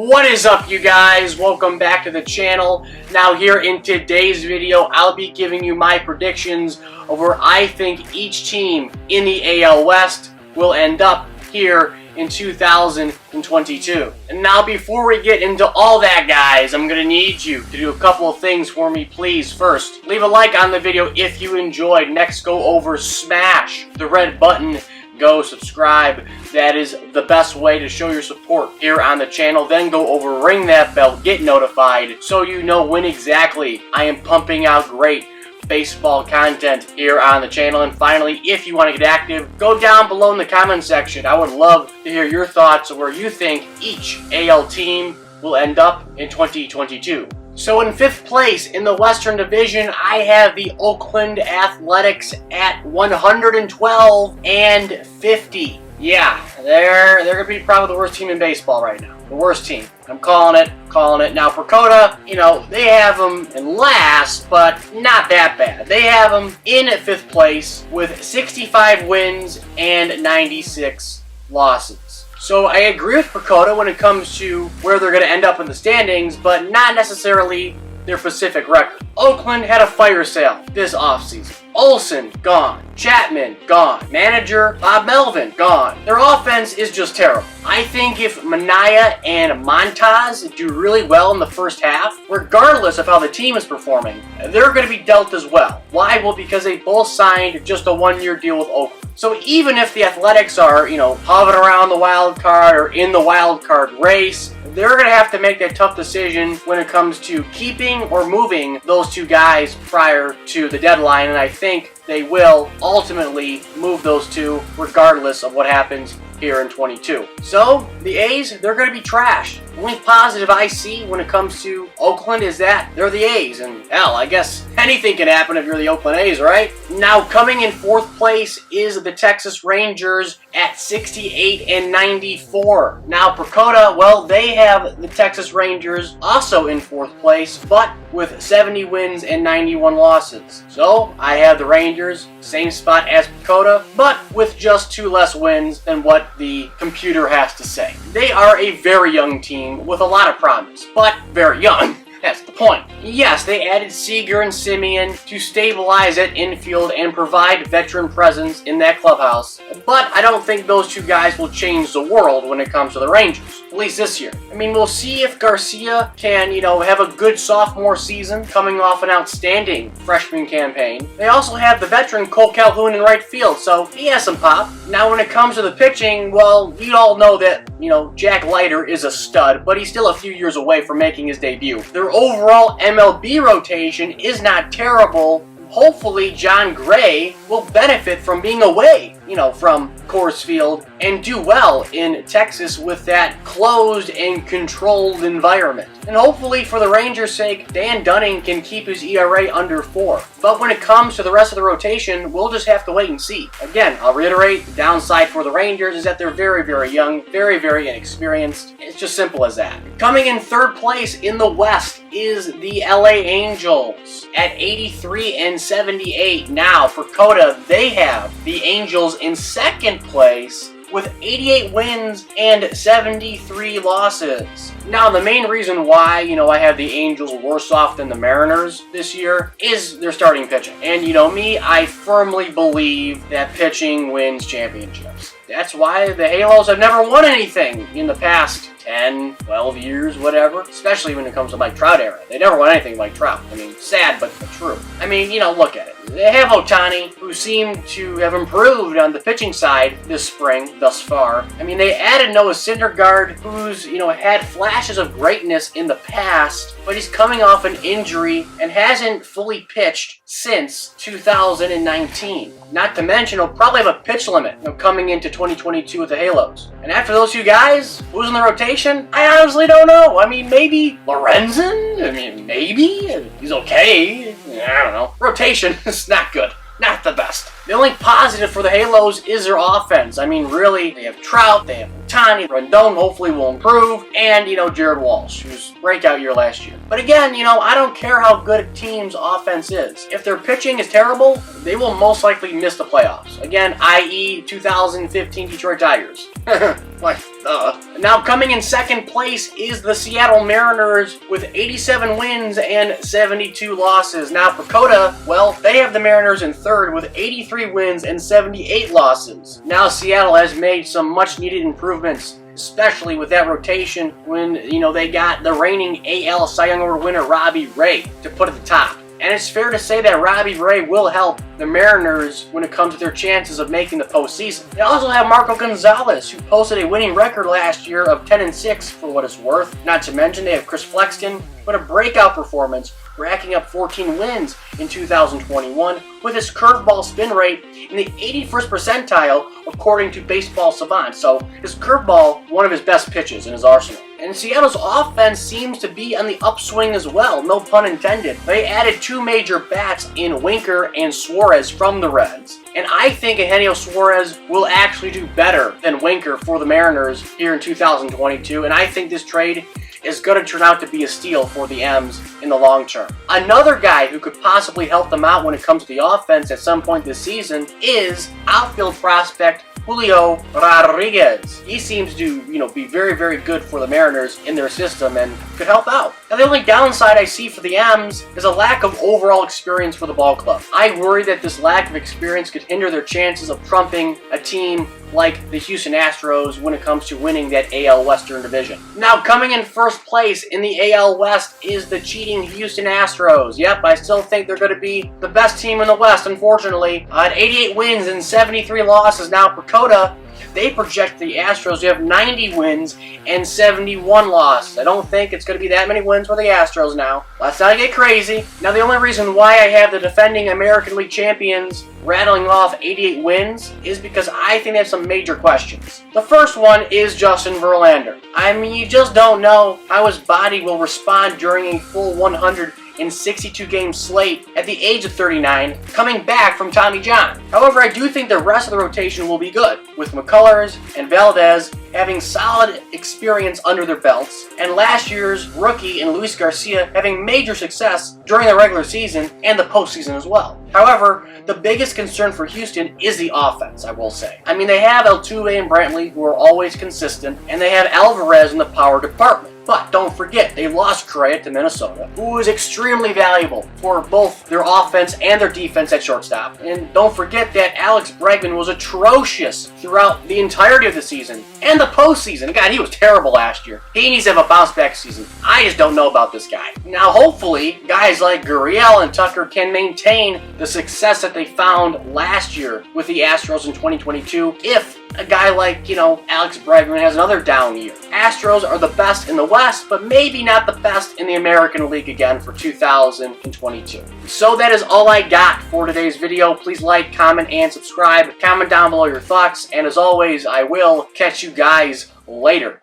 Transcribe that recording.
What is up, you guys? Welcome back to the channel. Now here in today's video, I'll be giving you my predictions of where I think each team in the AL West will end up here in 2022. And now before we get into all that, guys, I'm going to need you to do a couple of things for me, please. First, leave a like on the video if you enjoyed. Next, go over, smash the red button. Go subscribe. That is the best way to show your support here on the channel. Then go over, ring that bell, get notified so you know when exactly I am pumping out great baseball content here on the channel. And finally, if you want to get active, go down below in the comment section. I would love to hear your thoughts of where you think each AL team will end up in 2022. So in 5th place in the Western Division, I have the Oakland Athletics at 112-50. Yeah, they're going to be probably the worst team in baseball right now. The worst team. I'm calling it. Now, Dakota, they have them in last, but not that bad. They have them in 5th place with 65 wins and 96 losses. So I agree with Dakota when it comes to where they're going to end up in the standings, but not necessarily their specific record. Oakland had a fire sale this offseason. Olsen, gone. Chapman, gone. Manager, Bob Melvin, gone. Their offense is just terrible. I think if Manaea and Montas do really well in the first half, regardless of how the team is performing, they're going to be dealt as well. Why? Well, because they both signed just a one-year deal with Oakland. So even if the Athletics are, hovering around the wild card or in the wild card race, they're going to have to make that tough decision when it comes to keeping or moving those two guys prior to the deadline. And I think they will ultimately move those two regardless of what happens here in 22. So the A's, they're going to be trashed. The only positive I see when it comes to Oakland is that they're the A's, and hell, I guess anything can happen if you're the Oakland A's, right? Now, coming in 4th place is the Texas Rangers at 68-94. Now, Dakota, well, they have the Texas Rangers also in 4th place, but with 70 wins and 91 losses. So I have the Rangers, same spot as Dakota, but with just 2 less wins than what the computer has to say. They are a very young team with a lot of promise, but very young. That's the point. Yes, they added Seager and Semien to stabilize that infield and provide veteran presence in that clubhouse, but I don't think those two guys will change the world when it comes to the Rangers, at least this year. I mean, we'll see if Garcia can, have a good sophomore season coming off an outstanding freshman campaign. They also have the veteran Cole Calhoun in right field, so he has some pop. Now, when it comes to the pitching, well, we all know that, Jack Leiter is a stud, but he's still a few years away from making his debut. Their overall MLB rotation is not terrible. Hopefully, John Gray will benefit from being away, from Coors Field and do well in Texas with that closed and controlled environment. And hopefully, for the Rangers' sake, Dan Dunning can keep his ERA under 4. But when it comes to the rest of the rotation, we'll just have to wait and see. Again, I'll reiterate, the downside for the Rangers is that they're very, very young, very, very inexperienced. It's just simple as that. Coming in 3rd place in the West is the LA Angels at 83-78. Now, for Dakota, they have the Angels in 2nd place with 88 wins and 73 losses. Now, the main reason why, I have the Angels worse off than the Mariners this year is their starting pitching. And me, I firmly believe that pitching wins championships. That's why the Halos have never won anything in the past 10, 12 years, whatever, especially when it comes to Mike Trout era. They never won anything like Trout. I mean, sad, but true. I mean, look at it. They have Ohtani, who seemed to have improved on the pitching side this spring thus far. I mean, they added Noah Syndergaard, who's, had flashes of greatness in the past, but he's coming off an injury and hasn't fully pitched since 2019. Not to mention, he'll probably have a pitch limit coming into 2022 with the Halos. And after those two guys, who's in the rotation? I honestly don't know. I mean, maybe Lorenzen? I mean, maybe. He's okay. I don't know. Rotation is not good. Not the best. The only positive for the Halos is their offense. I mean, really, they have Trout, they have Ohtani, Rendon hopefully will improve, and, Jared Walsh, whose breakout year last year. But again, I don't care how good a team's offense is. If their pitching is terrible, they will most likely miss the playoffs. Again, i.e. 2015 Detroit Tigers. Now coming in second place is the Seattle Mariners with 87 wins and 72 losses. Now POSTSEASON, well, they have the Mariners in third with 83 wins and 78 losses. Now Seattle has made some much needed improvements, especially with that rotation when, they got the reigning AL Cy Young Award winner Robbie Ray to put at the top. And it's fair to say that Robbie Ray will help the Mariners when it comes to their chances of making the postseason. They also have Marco Gonzalez, who posted a winning record last year of 10-6 for what it's worth. Not to mention they have Chris Flexton, with a breakout performance, racking up 14 wins in 2021 with his curveball spin rate in the 81st percentile according to Baseball Savant. So his curveball, one of his best pitches in his arsenal. And Seattle's offense seems to be on the upswing as well, no pun intended. They added two major bats in Winker and Suarez from the Reds. And I think Eugenio Suarez will actually do better than Winker for the Mariners here in 2022. And I think this trade is going to turn out to be a steal for the M's in the long term. Another guy who could possibly help them out when it comes to the offense at some point this season is outfield prospect Julio Rodriguez. He seems to, be very, very good for the Mariners in their system and could help out. Now, the only downside I see for the M's is a lack of overall experience for the ball club. I worry that this lack of experience could hinder their chances of trumping a team like the Houston Astros when it comes to winning that AL Western division. Now, coming in first place in the AL West is the cheating Houston Astros. Yep, I still think they're going to be the best team in the West, unfortunately. At 88 wins and 73 losses. Now, POSTSEASON, they project the Astros to have 90 wins and 71 losses. I don't think it's going to be that many wins for the Astros now. Let's not get crazy. Now, the only reason why I have the defending American League champions rattling off 88 wins is because I think they have some major questions. The first one is Justin Verlander. I mean, you just don't know how his body will respond during a full 162-game slate at the age of 39, coming back from Tommy John. However, I do think the rest of the rotation will be good, with McCullers and Valdez having solid experience under their belts, and last year's rookie in Luis Garcia having major success during the regular season and the postseason as well. However, the biggest concern for Houston is the offense, I will say. I mean, they have Altuve and Brantley, who are always consistent, and they have Alvarez in the power department. But don't forget, they lost Correa to Minnesota, who is extremely valuable for both their offense and their defense at shortstop. And don't forget that Alex Bregman was atrocious throughout the entirety of the season and the postseason. God, he was terrible last year. He needs to have a bounce-back season. I just don't know about this guy. Now, hopefully, guys like Gurriel and Tucker can maintain the success that they found last year with the Astros in 2022 if a guy like, Alex Bregman has another down year. Astros are the best in the West, but maybe not the best in the American League again for 2022. So that is all I got for today's video. Please like, comment, and subscribe. Comment down below your thoughts, and as always, I will catch you guys later.